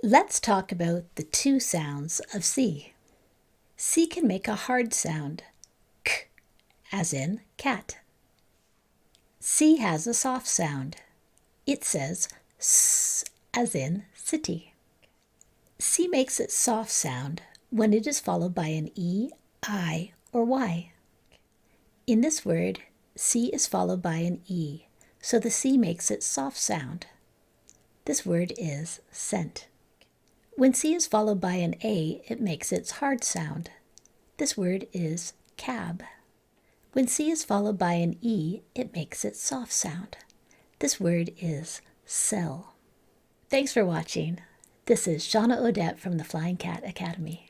Let's talk about the two sounds of C. C can make a hard sound, k, as in cat. C has a soft sound. It says s, as in city. C makes its soft sound when it is followed by an E, I, or Y. In this word, C is followed by an E, so the C makes its soft sound. This word is scent. When C is followed by an A, it makes its hard sound. This word is cab. When C is followed by an E, it makes its soft sound. This word is cell. Thanks for watching. This is Shauna Odette from the Flying Cat Academy.